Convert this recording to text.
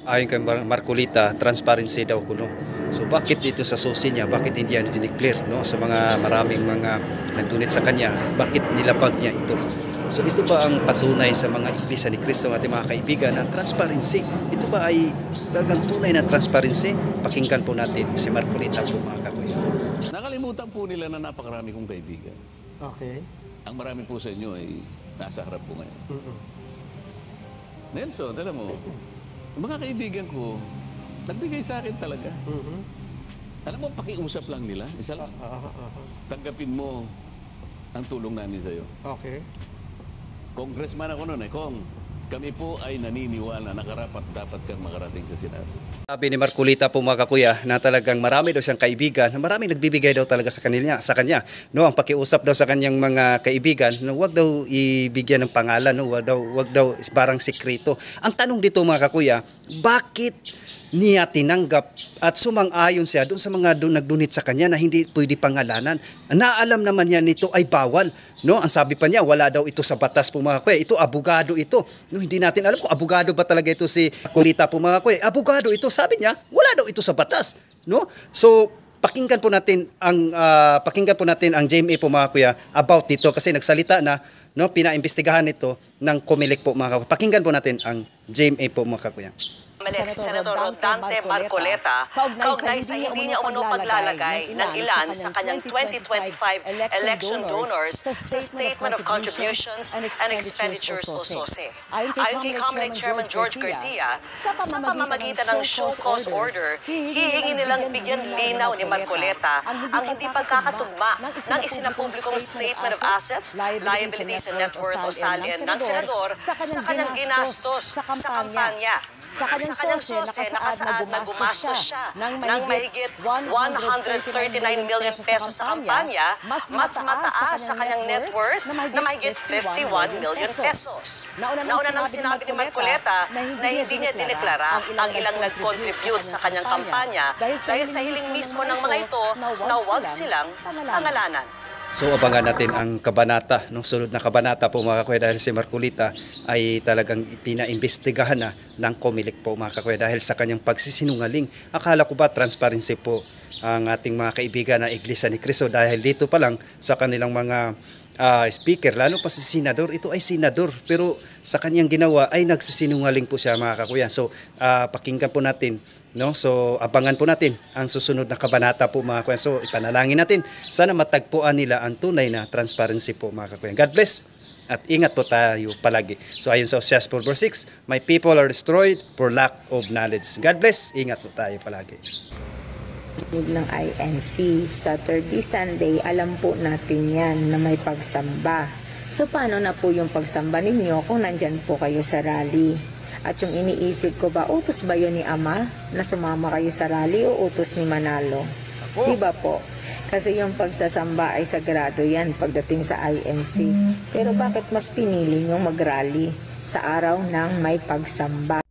Ayon kay Marcolita, transparency daw kuno. So bakit dito sa susi niya, bakit hindi yan dineclare, no? Sa mga maraming mga nagdonate sa kanya, bakit nilapag niya ito? So ito ba ang patunay sa mga Iglesia ni Cristo ng ating mga kaibigan na transparency? Ito ba ay talagang tunay na transparency? Pakinggan po natin si Marcolita po, mga kakuya. Nakalimutan po nila na napakarami kong kaibigan. Okay. Ang marami po sa inyo ay nasa harap po ngayon. Nelson, alam mo, mga kaibigan ko, nagbigay sa akin talaga. Alam mo, pakiusap lang nila. Isa lang. Tanggapin mo ang tulong namin sa'yo. Okay. Congressman ako noon Kong, kami po ay naniniwala na karapat dapat kang makarating sa Senado. Sabi ni Marcolita po, mga kakuya, na talagang marami daw siyang kaibigan, na marami nagbibigay daw talaga sa kanya. No, ang pakiusap daw sa kanyang mga kaibigan, na wag daw ibigyan ng pangalan, no, wag daw parang sikreto. Ang tanong dito, mga kakuya, bakit niya tinanggap at sumang-ayon siya doon sa mga nagdunit sa kanya na hindi pwede pangalanan? Naalam naman niya nito ay bawal, no? Ang sabi pa niya, wala daw ito sa batas po, mga kuya. Ito abogado ito. No, hindi natin alam kung abogado ba talaga ito si Marcolita po, mga kuya. Abogado ito, sabi niya, wala daw ito sa batas, no? So pakinggan po natin ang GMA po, mga kuya, about dito kasi nagsalita na, no, pinaimbestigahan ito ng COMELEC po, mga kuya. Pakinggan po natin ang GMA po, mga kuya. Si Senator Rodante Marcoleta kaugnay sa hindi niya umano paglalagay ng ilan sa kanyang 2025 election donors sa Statement of Contributions and Expenditures o SOSE. Ayon kay COMELEC Chairman George Garcia, sa pamamagitan ng show cause order, hihingi nilang bigyan linaw ni Marcoleta ang hindi pagkakatugma ng isinapublikong Statement of Assets, Liabilities and Net Worth o SALN ng Senador sa kanyang ginastos sa kampanya. Sa kanyang SOSE, nakasaad na gumastos siya ng mahigit 139 million pesos sa kampanya, mas mataas sa kanyang net worth na mahigit 51 million pesos. Nauna nang sinabi ni Marcoleta na hindi niya dineklara ang ilang nag-contribute sa kanyang kampanya dahil sa hiling mismo ng mga ito na huwag silang pangalanan. So abangan natin ang kabanata, no? Sunod na kabanata po, mga kakuya, dahil si Marcolita ay talagang pinaimbestigahan na ng COMELEC po, mga kakuya, dahil sa kanyang pagsisinungaling. Akala ko ba transparency po ang ating mga kaibigan na Iglesia ni Cristo, dahil dito pa lang sa kanilang mga speaker, lalo pa si senador, ito ay senador, pero sa kanyang ginawa ay nagsisinungaling po siya, mga kakuya. So pakinggan po natin, no? So abangan po natin ang susunod na kabanata po, mga kakuya. So ipanalangin natin, sana matagpuan nila ang tunay na transparency po, mga kakuya. God bless at ingat po tayo palagi. So ayon sa Oseas 4:6, my people are destroyed for lack of knowledge. God bless, ingat po tayo palagi. Ng INC, Saturday, Sunday, alam po natin yan na may pagsamba. So paano na po yung pagsamba ninyo kung nandyan po kayo sa rally? At yung iniisip ko ba, utos ba yun ni Ama na sumama kayo sa rally o utos ni Manalo? Diba po? Kasi yung pagsasamba ay sagrado yan pagdating sa INC. Pero bakit mas pinili yung mag-rally sa araw ng may pagsamba?